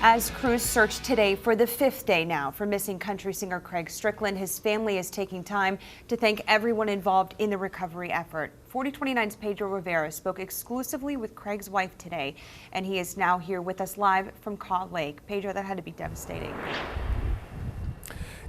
As crews search today for the 5th day now for missing country singer Craig Strickland, his family is taking time to thank everyone involved in the recovery effort. 4029's Pedro Rivera spoke exclusively with Craig's wife today, and he is now here with us live from Caw Lake. Pedro, that had to be devastating.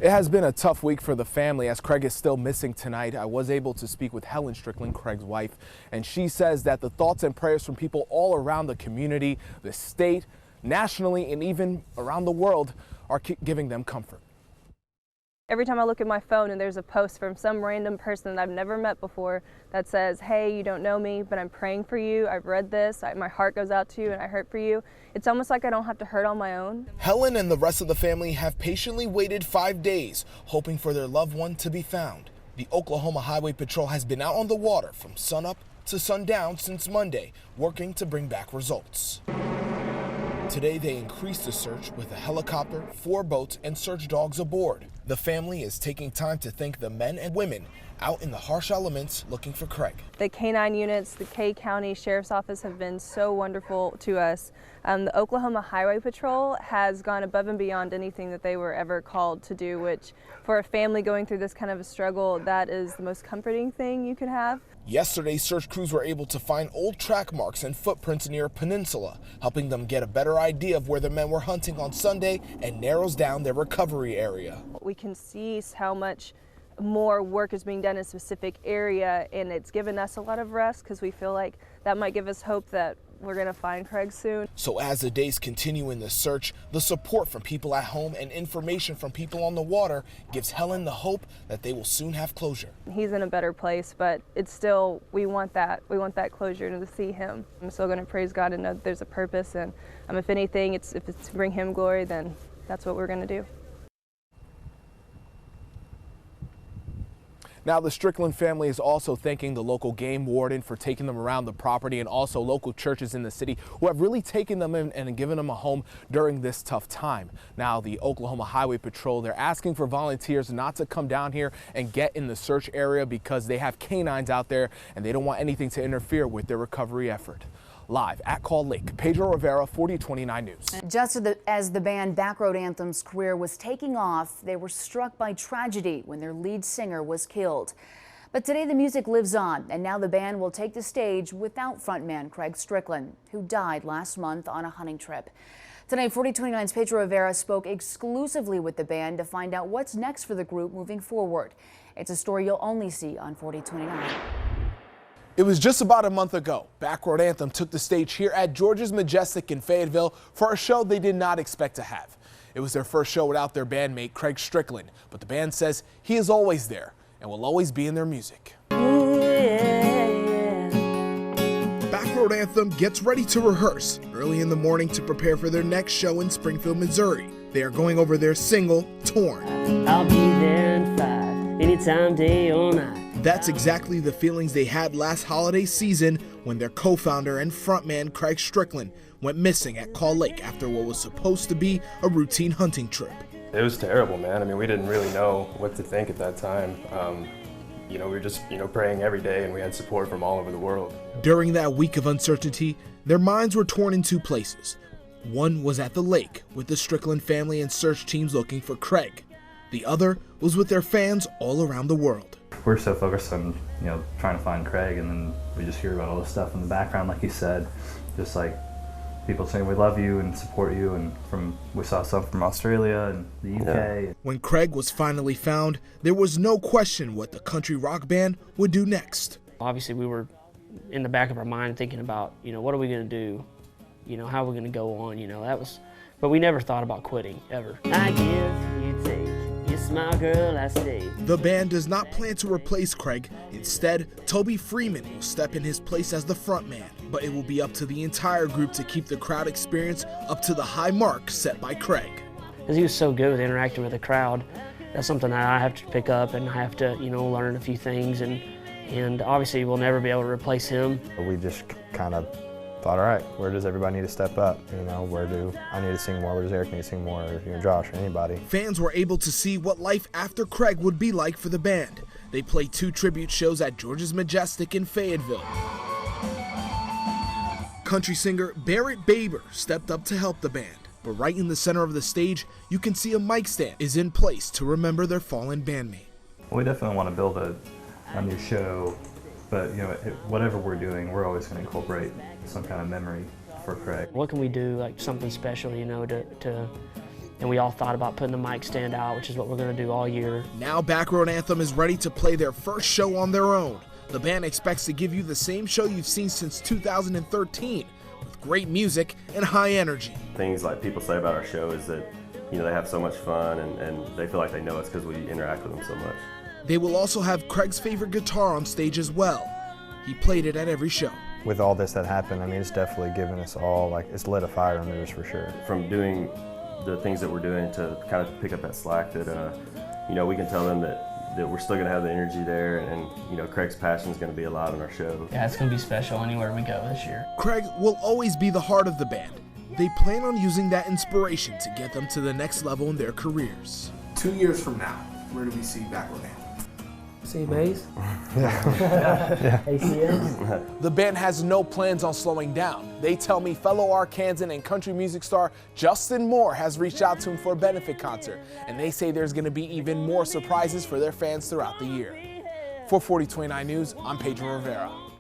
It has been a tough week for the family as Craig is still missing tonight. I was able to speak with Helen Strickland, Craig's wife, and she says that the thoughts and prayers from people all around the community, the state, nationally, and even around the world are giving them comfort. Every time I look at my phone and there's a post from some random person that I've never met before that says, hey, you don't know me, but I'm praying for you, I've read this, my heart goes out to you and I hurt for you. It's almost like I don't have to hurt on my own. Helen and the rest of the family have patiently waited 5 days, hoping for their loved one to be found. The Oklahoma Highway Patrol has been out on the water from sunup to sundown since Monday, working to bring back results. Today, they increased the search with a helicopter, 4 boats, and search dogs aboard. The family is taking time to thank the men and women out in the harsh elements looking for Craig. The K-9 units, the K County Sheriff's Office have been so wonderful to us. The Oklahoma Highway Patrol has gone above and beyond anything that they were ever called to do, which for a family going through this kind of a struggle, that is the most comforting thing you could have. Yesterday, search crews were able to find old track marks and footprints near a peninsula, helping them get a better idea of where the men were hunting on Sunday and narrows down their recovery area. We can see how much more work is being done in a specific area, and it's given us a lot of rest because we feel like that might give us hope that we're going to find Craig soon. So as the days continue in the search, the support from people at home and information from people on the water gives Helen the hope that they will soon have closure. He's in a better place, but it's still, we want that closure to see him. I'm still going to praise God and know that there's a purpose, and if anything, if it's to bring him glory, then that's what we're going to do. Now, the Strickland family is also thanking the local game warden for taking them around the property, and also local churches in the city who have really taken them in and given them a home during this tough time. Now, the Oklahoma Highway Patrol, they're asking for volunteers not to come down here and get in the search area because they have canines out there and they don't want anything to interfere with their recovery effort. Live at Caw Lake, Pedro Rivera, 4029 News. Just as the band Backroad Anthem's career was taking off, they were struck by tragedy when their lead singer was killed. But today the music lives on, and now the band will take the stage without frontman Craig Strickland, who died last month on a hunting trip. Tonight, 4029's Pedro Rivera spoke exclusively with the band to find out what's next for the group moving forward. It's a story you'll only see on 4029. It was just about a month ago, Backroad Anthem took the stage here at George's Majestic in Fayetteville for a show they did not expect to have. It was their first show without their bandmate Craig Strickland, but the band says he is always there and will always be in their music. Ooh, yeah, yeah. Backroad Anthem gets ready to rehearse early in the morning to prepare for their next show in Springfield, Missouri. They are going over their single, Torn. I'll be there in 5, anytime, day or night. That's exactly the feelings they had last holiday season when their co-founder and frontman Craig Strickland went missing at Caw Lake after what was supposed to be a routine hunting trip. It was terrible, man. I mean, we didn't really know what to think at that time. We were just, praying every day, and we had support from all over the world. During that week of uncertainty, their minds were torn in 2 places. One was at the lake with the Strickland family and search teams looking for Craig. The other was with their fans all around the world. We're so focused on, trying to find Craig, and then we just hear about all this stuff in the background, like you said, just like people saying we love you and support you, and we saw some from Australia and the UK. Yeah. When Craig was finally found, there was no question what the country rock band would do next. Obviously, we were in the back of our mind thinking about, what are we going to do? How are we going to go on? But we never thought about quitting, ever. I give, you take. My girl, I stay. The band does not plan to replace Craig. Instead, Toby Freeman will step in his place as the frontman. But it will be up to the entire group to keep the crowd experience up to the high mark set by Craig. Because he was so good with interacting with the crowd, that's something that I have to pick up and I have to, learn a few things. And obviously we'll never be able to replace him. We just kind of thought, all right, where does everybody need to step up? Where do I need to sing more? Where does Eric need to sing more? Or Josh, or anybody? Fans were able to see what life after Craig would be like for the band. They played 2 tribute shows at George's Majestic in Fayetteville. Country singer Barrett Baber stepped up to help the band. But right in the center of the stage, you can see a mic stand is in place to remember their fallen bandmate. We definitely want to build a new show, but whatever we're doing, we're always going to incorporate some kind of memory for Craig. What can we do, like something special, and we all thought about putting the mic stand out, which is what we're going to do all year. Now Backroad Anthem is ready to play their first show on their own. The band expects to give you the same show you've seen since 2013, with great music and high energy. Things like people say about our show is that, they have so much fun and they feel like they know us because we interact with them so much. They will also have Craig's favorite guitar on stage as well. He played it at every show. With all this that happened, I mean, it's definitely given us all, it's lit a fire under us for sure. From doing the things that we're doing to kind of pick up that slack that, we can tell them that we're still going to have the energy there, and Craig's passion is going to be a lot on our show. Yeah, it's going to be special anywhere we go this year. Craig will always be the heart of the band. They plan on using that inspiration to get them to the next level in their careers. 2 years from now, where do we see Backroad Anthem? See bass? ACS? The band has no plans on slowing down. They tell me fellow Arkansan and country music star Justin Moore has reached out to him for a benefit concert, and they say there's going to be even more surprises for their fans throughout the year. For 4029 News, I'm Pedro Rivera.